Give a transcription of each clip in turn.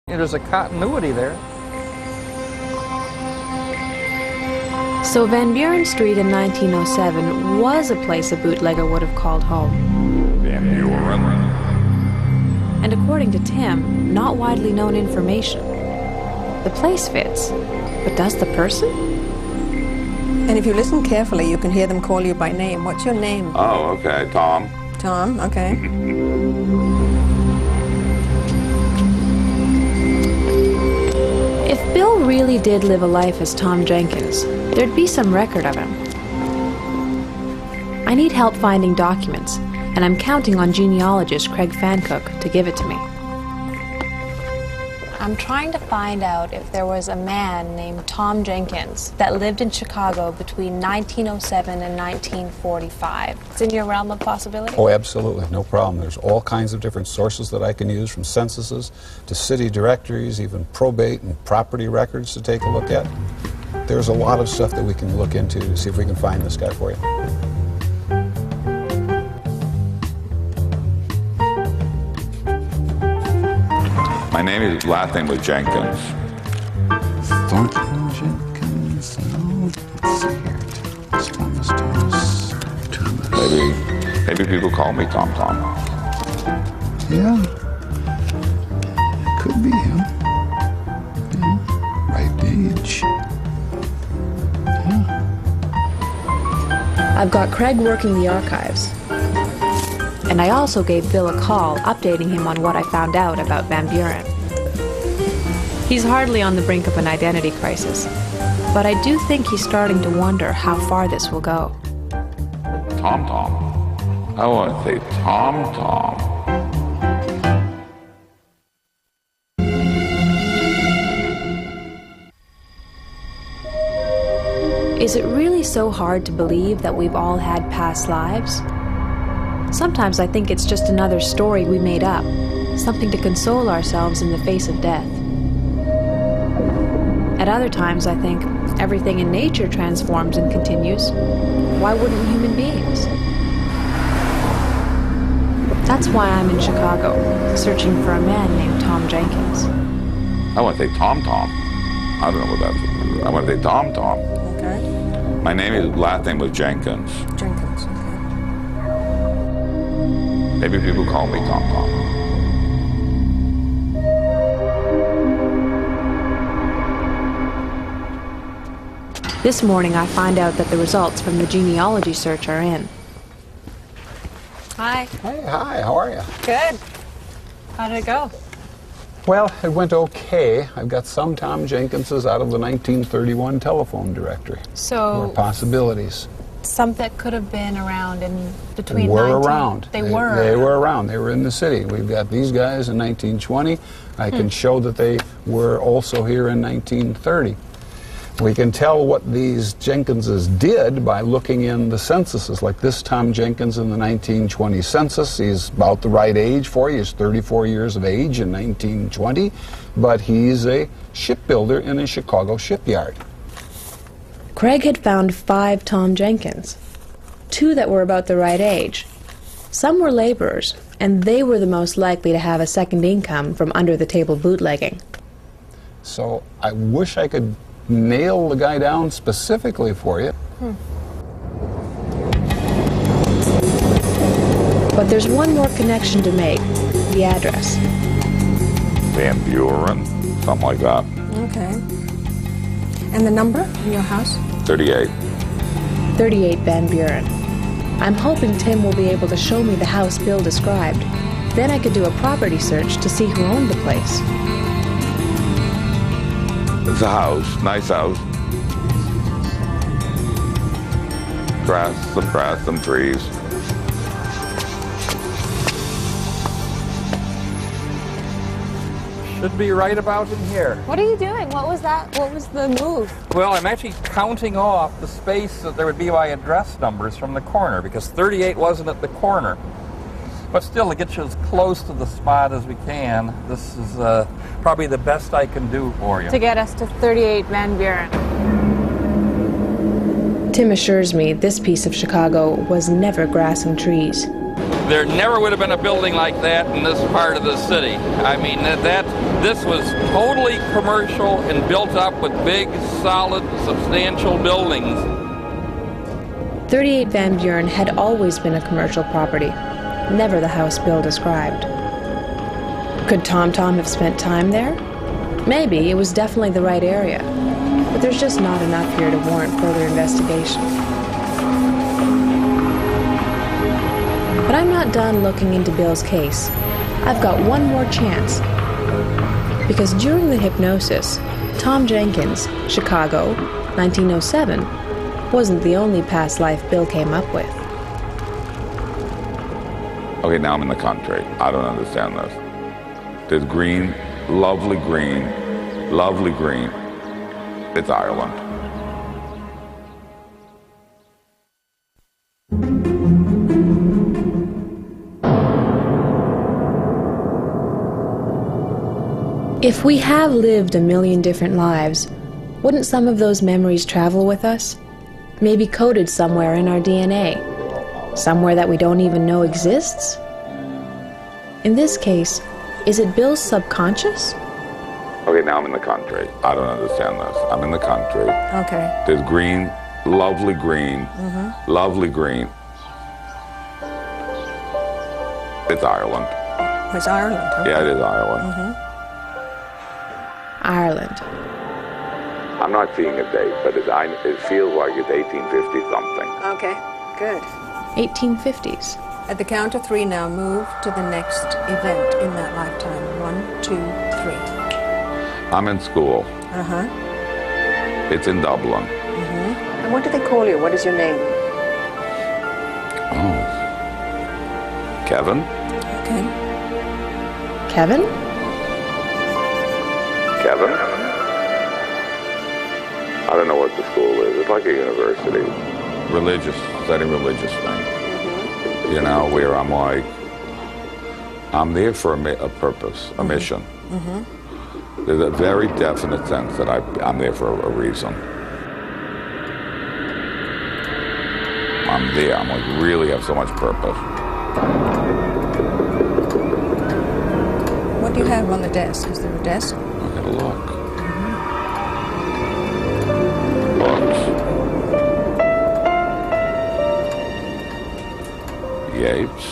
There's a continuity there. So Van Buren Street in 1907 was a place a bootlegger would have called home. Van Buren. And according to Tim, not widely known information. The place fits, but does the person? And if you listen carefully, you can hear them call you by name. What's your name? Oh, okay, Tom. Tom, okay. If Bill really did live a life as Tom Jenkins, there'd be some record of him. I need help finding documents, and I'm counting on genealogist Craig Fancook to give it to me. I'm trying to find out if there was a man named Tom Jenkins that lived in Chicago between 1907 and 1945. It's in your realm of possibility? Oh, absolutely, no problem. There's all kinds of different sources that I can use, from censuses to city directories, even probate and property records to take a look at. There's a lot of stuff that we can look into to see if we can find this guy for you. My name is, last name was Jenkins. Thornton Jenkins, no, let's see here. Thomas. Maybe people call me Tom Tom. Yeah, could be him. Yeah. Right age. Yeah. I've got Craig working the archives. And I also gave Bill a call, updating him on what I found out about Van Buren. He's hardly on the brink of an identity crisis, but I do think he's starting to wonder how far this will go. Tom Tom. I want to say Tom Tom. Is it really so hard to believe that we've all had past lives? Sometimes I think it's just another story we made up, something to console ourselves in the face of death. At other times I think everything in nature transforms and continues. Why wouldn't human beings? That's why I'm in Chicago, searching for a man named Tom Jenkins. I want to say Tom Tom. I don't know what that is. I want to say Tom Tom. Okay. My name is, last name was Jenkins. Jenkins, okay. Maybe people call me Tom Tom. This morning I find out that the results from the genealogy search are in. Hi. Hey, hi, how are you? Good. How did it go? Well, it went okay. I've got some Tom Jenkinses out of the 1931 telephone directory. So, More possibilities. some that could have been around in between They were 19... around. They were around. They were in the city. We've got these guys in 1920. I can show that they were also here in 1930. We can tell what these Jenkinses did by looking in the censuses, like this Tom Jenkins in the 1920 census. He's about the right age for you. He's 34 years of age in 1920, but he's a shipbuilder in a Chicago shipyard. Craig had found 5 Tom Jenkins, 2 that were about the right age. Some were laborers, and they were the most likely to have a second income from under-the-table bootlegging. So I wish I could nail the guy down specifically for you. But there's one more connection to make, the address. Van Buren, something like that. Okay. And the number in your house? 38. 38 Van Buren. I'm hoping Tim will be able to show me the house Bill described. Then I could do a property search to see who owned the place. It's a house, nice house. Grass, some trees. Should be right about in here. What are you doing? What was that? What was the move? Well, I'm actually counting off the space that there would be my address numbers from the corner, because 38 wasn't at the corner. But still, to get you as close to the spot as we can, this is probably the best I can do for you. To get us to 38 Van Buren. Tim assures me this piece of Chicago was never grass and trees. there never would have been a building like that in this part of the city. I mean, this was totally commercial and built up with big, solid, substantial buildings. 38 Van Buren had always been a commercial property, never the house Bill described. Could Tom have spent time there? Maybe. It was definitely the right area. But there's just not enough here to warrant further investigation. But I'm not done looking into Bill's case. I've got one more chance. Because during the hypnosis, Tom Jenkins, Chicago, 1907, wasn't the only past life Bill came up with. Okay, now I'm in the country. I don't understand this. There's green, lovely green, lovely green. It's Ireland. If we have lived a million different lives, wouldn't some of those memories travel with us? Maybe coded somewhere in our DNA, somewhere that we don't even know exists? In this case, is it Bill's subconscious? Okay, now I'm in the country. I don't understand this. I'm in the country. Okay. There's green, lovely green, lovely green. It's Ireland. It's Ireland, huh? Yeah, it is Ireland. Ireland. I'm not seeing a date, but it feels like it's 1850 something. Okay, good. 1850s. At the count of 3 now, move to the next event in that lifetime. 1, 2, 3. I'm in school. Uh-huh. It's in Dublin. And what do they call you? What is your name? Oh. Kevin? Okay. Kevin? Kevin? I don't know what the school is. It's like a university. Religious, studying religious thing. You know, where I'm like, I'm there for a purpose, a mission. There's a very definite sense that I'm there for a reason. I'm there. I'm like, really have so much purpose. What do you have on the desk? Is there a desk? I gotta look. Books. Yates.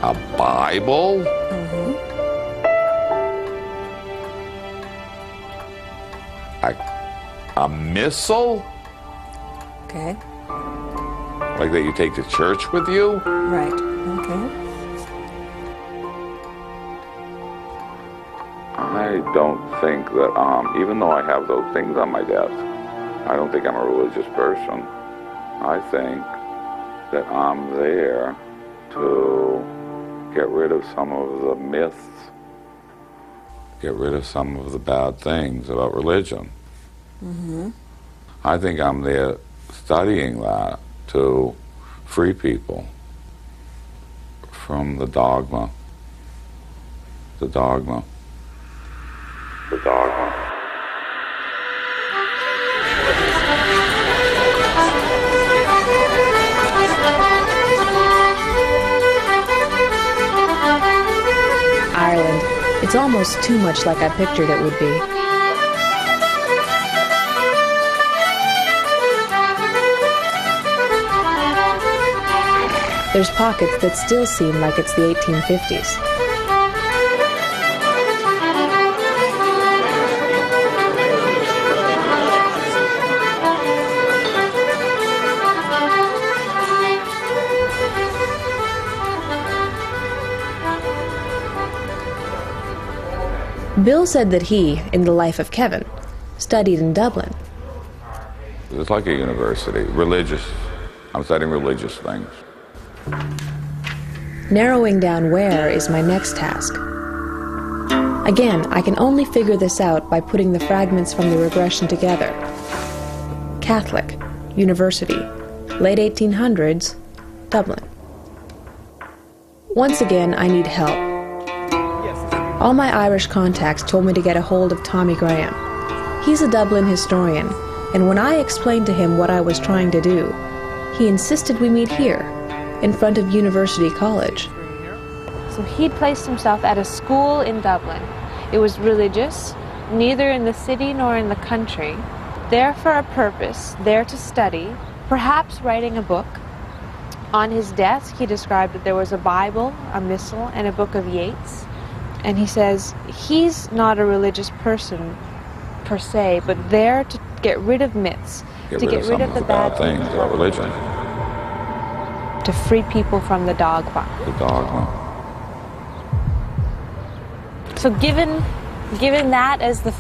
A Bible. A missal. Okay. Like that you take to church with you. Right. Okay. I don't think that, even though I have those things on my desk, I don't think I'm a religious person. I think that I'm there to get rid of some of the myths, get rid of some of the bad things about religion. I think I'm there studying that to free people from the dogma. The dogma. The dogma. Ireland. It's almost too much like I pictured it would be. There's pockets that still seem like it's the 1850s. Bill said that he, in the life of Kevin, studied in Dublin. It's like a university. Religious. I'm studying religious things. Narrowing down where is my next task. Again, I can only figure this out by putting the fragments from the regression together. Catholic, university, late 1800s, Dublin. Once again, I need help. All my Irish contacts told me to get a hold of Tommy Graham. He's a Dublin historian, and when I explained to him what I was trying to do, he insisted we meet here, in front of University College. So he'd placed himself at a school in Dublin. It was religious, neither in the city nor in the country, there for a purpose, there to study, perhaps writing a book. On his desk, he described that there was a Bible, a missal, and a book of Yeats. And he says he's not a religious person per se, but there to get rid of myths, to get rid of the bad things about religion. To free people from the dogma. The dogma. So given that as the